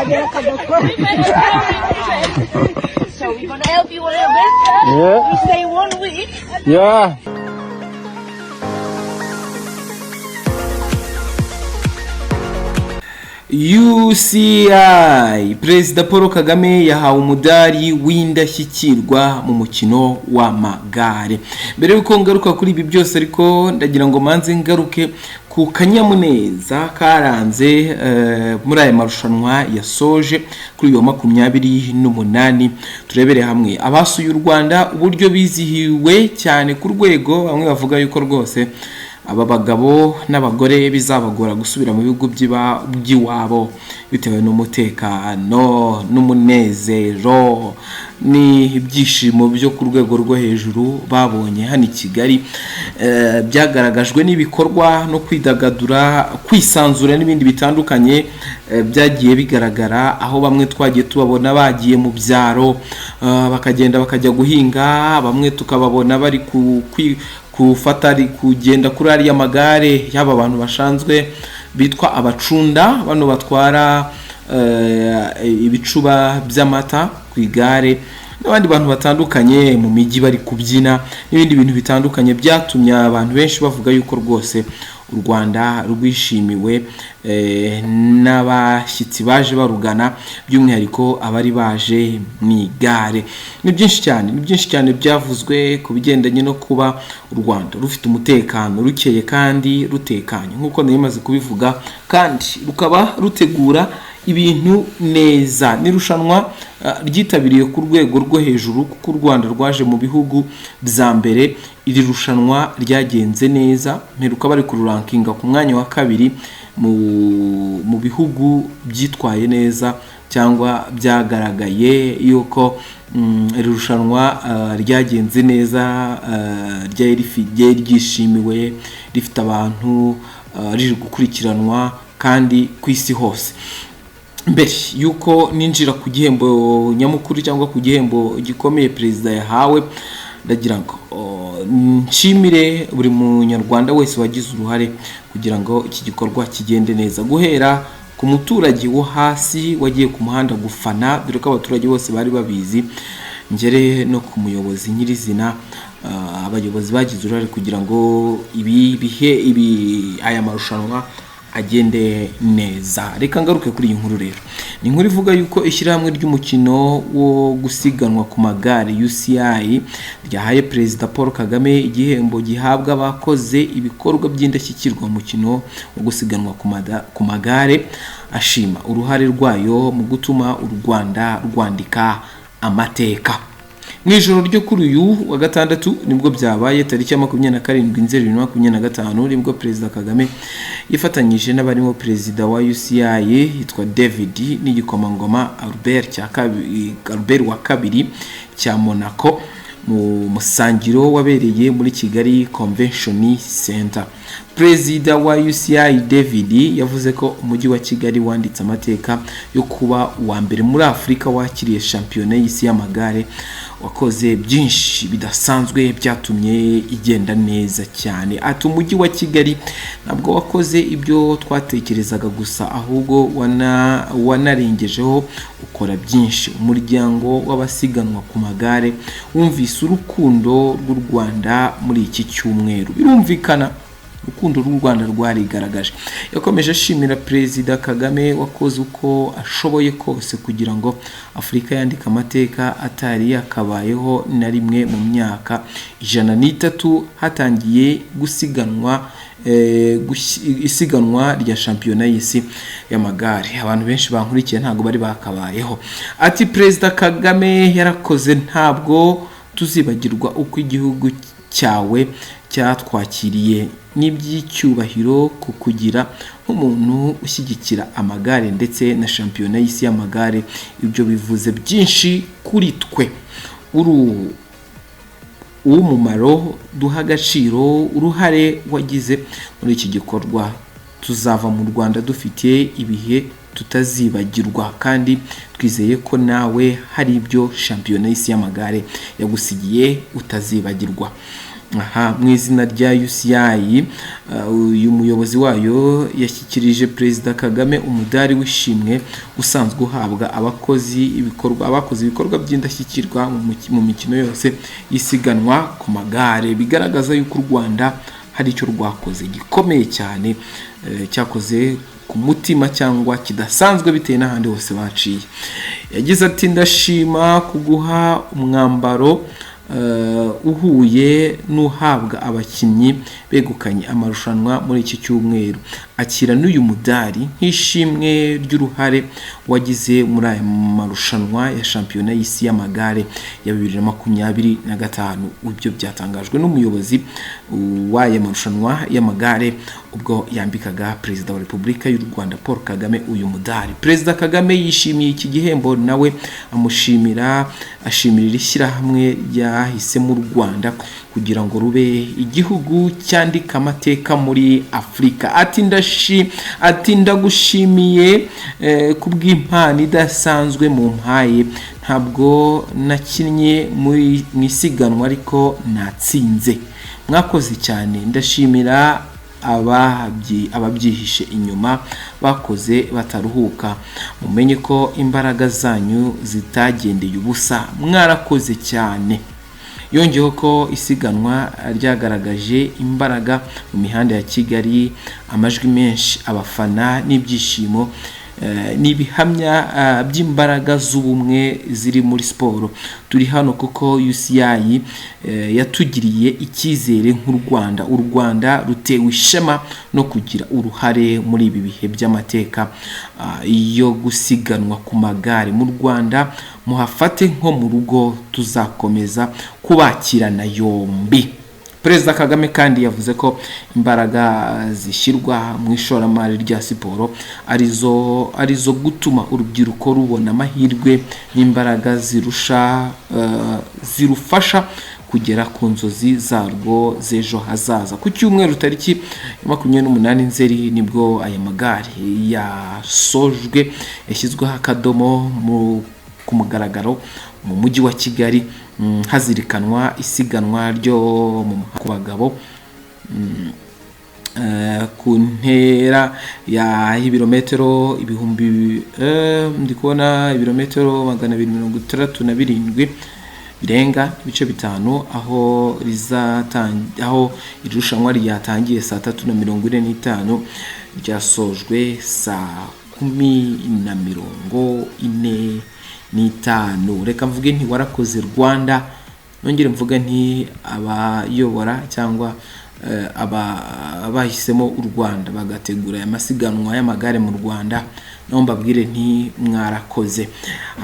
So we're gonna help you a little bit. Yeah. You stay 1 week. Yeah. UCI Perezida Paul Kagame yahawe umudari w'indashyikirwa mu mukino w'amagare. Mbere yuko ngaruka kuri ibi byose ariko ndagira ngo manze ngaruke ku kanyamuneza karanze muri aya marushanwa yasoje kuri uyu 28 turebere hamwe abasuye u Rwanda uburyo bizihiwe cyane ku rwego bamwe bavuga yuko rwose aba bagabo n'abagore bizabagora gusubira mu bihugu by'iwabo bitewe n'umutekano n'umunezero ni ibyishimo byo ku rwego rwo hejuru babonye hano i Kigali byagaragajwe n'ibikorwa no kwidagadura kwisanzura n'ibindi bitandukanye byagiye bigaragara aho bamwe twagiye tubabona bagiye mu byaro bakagenda bakajya guhinga bamwe tukababona bari kufatari kugenda kuri ari y'amagare yaba abantu bashanzwe bitwa abacunda bano batwara ibicuba by'amata ku igare n'abandi bantu batandukanye mu miji bari kubyina n'ibindi bintu bitandukanye byatumye abantu benshi bavuga yuko rwose u Rwanda rwishimiwe n'abashyitsi baje barugana by'umwihariko abari baje mu igare. Ni byinshi cyane byavuzwe ku bigendanye no kuba u Rwanda rufite umutekano rukeye kandi rutekanye nk'uko narimaze kubivuga kandi rukaba rutegura ibintu neza. Nirushanwa ryitabiriye ku rwego rwo hejuru kuko u Rwanda rwaje mu bihugu bya mbere. Iri rushanwa ryagenze neza mperuka bari ku rankinga ku mwanya wa kabiri mu bihugu byitwaye neza cyangwa byagaragaye yuko iri rushanwa ryagenze neza ryishimiwe rifite abantu riri gukurikiranwa kandi ku isi hose. Mbere yuko ninjira ku gihembo nyamukuru cyangwa ku gihembo gikomeye perezida yahawe ndagira ngo nshimire buri munyarwanda wese wagize uruhare kugira ngo iki gikorwa kigende neza guhera ku muturage wo hasi wagiye ku muhanda gufana dore ko abaturage bose bari babizi ngere no ku muyobozi nyirizina abayobozi bagize uruhare kugira ngo aya marushanwa agende neza. Reka ngaruke kuri iyi nkuru rero. Ni inkuru ivuga yuko ishyirahamwe ry'umukino wo gusiganwa ku magare UCI ryahaye Perezida Paul Kagame igihembo gihabwa abakoze ibikorwa by'indashyikirwa mu mukino wo gusiganwa ku magare ashima uruhare rwayo mu gutuma u Rwanda rwandika amateka. Mwijoro ryo kuri uyu wa gatandatu nibwo byabaye tariki ya 27 Nzeri 2025 nibwo Perezida Kagame yifatanyije n'abarimo Perezida wa UCI yitwa David n'igikomangoma Albert wa kabiri cya Monaco mu musangiro wabereye muri Kigali Convention Center. Perezida wa UCI David yavuze ko umujyi wa Kigali wanditse amateka yo kuba uwa mbere muri Afrika wakiriye shampiyona y'isi y'amagare wakoze byinshi bidasanzwe byatumye igenda neza cyane. Ati umujyi wa Kigali nabwo wakoze ibyo twatekerezaga gusa ahubwo wanarengejeho ukora byinshi. Umuryango w'abasiganwa ku magare wumvise urukundo rw'u Rwanda muri iki cyumweru. Birumvikana urukundo rw'u Rwanda rwarigaragaje. Yakomeje ashimira Perezida Kagame wakoze uko ashoboye kose kugira ngo Afrika yandika amateka atari yakabayeho na rimwe mu myaka 103 hatangiye isiganwa rya shampiyona y'isi y'amagare. Abantu benshi bankurikiye ntago bari bakabayeho. Ati Perezida Kagame yarakoze ntabwo tuzibagirwa uko igihugu cyawe cyatwakiriye n'iby'icyubahiro kukugira nk'umuntu ushyigikira amagare ndetse na shampiyona y'isi y'amagare. Ibyo bivuze byinshi kuri twe. Uw'umumaro duha agaciro uruhare wagize muri iki gikorwa. Tuzava mu Rwanda dufitiye ibihe tutazibagirwa kandi twizeye ko nawe hari ibyo shampiyona y'isi y'amagare yagusigiye utazibagirwa. mu izina rya UCI uyu muyobozi wayo yashyikirije Perezida Kagame umudari w'ishimwe usanzwe uhabwa abakoze ibikorwa by'indashyikirwa mu mikino yose y'isiganwa ku magare, bigaragaza yuko u Rwanda hari icyo rwakoze gikomeye cyane cyakoze ku mutima cyangwa kidasanzwe biteye n'ahandi hose baciye. Yagize ati ndashima kuguha umwambaro uhuye n'uhabwa abakinnyi begukanye amarushanwa muri iki cyumweru, akira n'uyu mudari nk'ishimwe ry'uruhare wagize muri aya marushanwa ya shampiyona y'isi y'amagare ya 2025. Ibyo byatangajwe n'umuyobozi w'aya marushanwa y'amagare ubwo yambikaga Perezida wa Repubulika y'u Rwanda Paul Kagame uyu mudari. Perezida Kagame yishimiye iki gihembo, nawe ashimira ishyirahamwe ryahisemo u Rwanda kugira ngo rube igihugu cyandika amateka muri Afurika. Ati ndagushimiye kubw'impano idasanzwe mu mpaye, ntabwo nakinnye mu isiganwa ariko natsinze, mwakoze cyane. Ndashimira ababyihishe inyuma bakoze bataruhuka, mumenye ko imbaraga zanyu zitagendeye ubusa, mwarakoze cyane. Yongeyeho ko isiganwa ryagaragaje imbaraga mu mihanda ya Kigali, amajwi menshi, abafana n'ibyishimo n'ibihamya by'imbaraga z'ubumwe ziri muri siporo. Turi hano kuko UCI yatugiriye icyizere nk'u Rwanda. U Rwanda rutewe ishema no kugira uruhare muri ibi bihe by'amateka yo gusiganwa ku magare mu Rwanda. Muhafate nko mu rugo, tuzakomeza kubakirana yombi. Perezida Kagame kandi yavuze ko imbaraga zishyirwa mu ishoramari rya siporo arizo gutuma urubyiruko rubona amahirwe n'imbaraga zirufasha kugera ku nzozi zarwo z'ejo hazaza. Ku cyumweru tariki 28 Nzeri nibwo aya magare yasojwe, yashyizweho akadomo ku mugaragaro mu mujyi wa Kigali, hazirikanwa isiganwa ryo ku bagabo ku ntera ya ibirometero ibihumbi ndi kubona ibirometero 267 birenga ibice bitanu, aho irushanwa ryatangiye saa 3:45 ryasojwe saa 10:45. Reka mvuge nti warakoze Rwanda, nongere mvuga nti abayobora cyangwa abahisemo u Rwanda bagategura aya masiganwa y'amagare mu Rwanda, no mbabwire nti mwarakoze.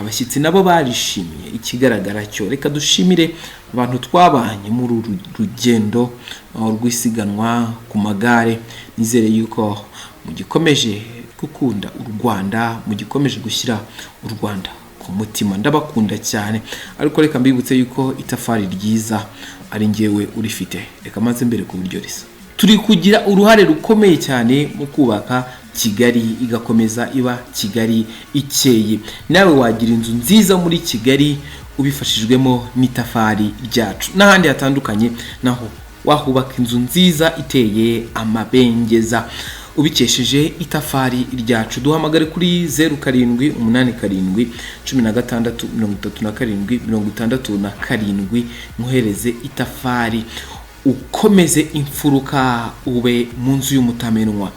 Abashyitsi nabo barishimiye, ikigaragara cyo reka dushimire abantu twabanye muri uru rugendo rw'isiganwa ku magare. Nizere yuko mugikomeje gukunda u Rwanda, mugikomeje gushyira u Rwanda ku mutima. Ndabakunda cyane, ariko reka mbibutse yuko itafari ryiza ari ngewe urifite. Reka maze mbere ku buryo risa, turi kugira uruhare rukomeye cyane mu kubaka Kigali igakomeza iba Kigali ikeye. Nawe wagira inzu nziza muri Kigali ubifashijwemo n'itafari ryacu. N'ahandi hatandukanye naho wahubaka inzu nziza iteye amabengeza ubikesheje itafari ryacu. Duhamagare kuri 0787163767 muhereze itafari, ukomeze imfuruka ube mu nzu y'umutamenwa.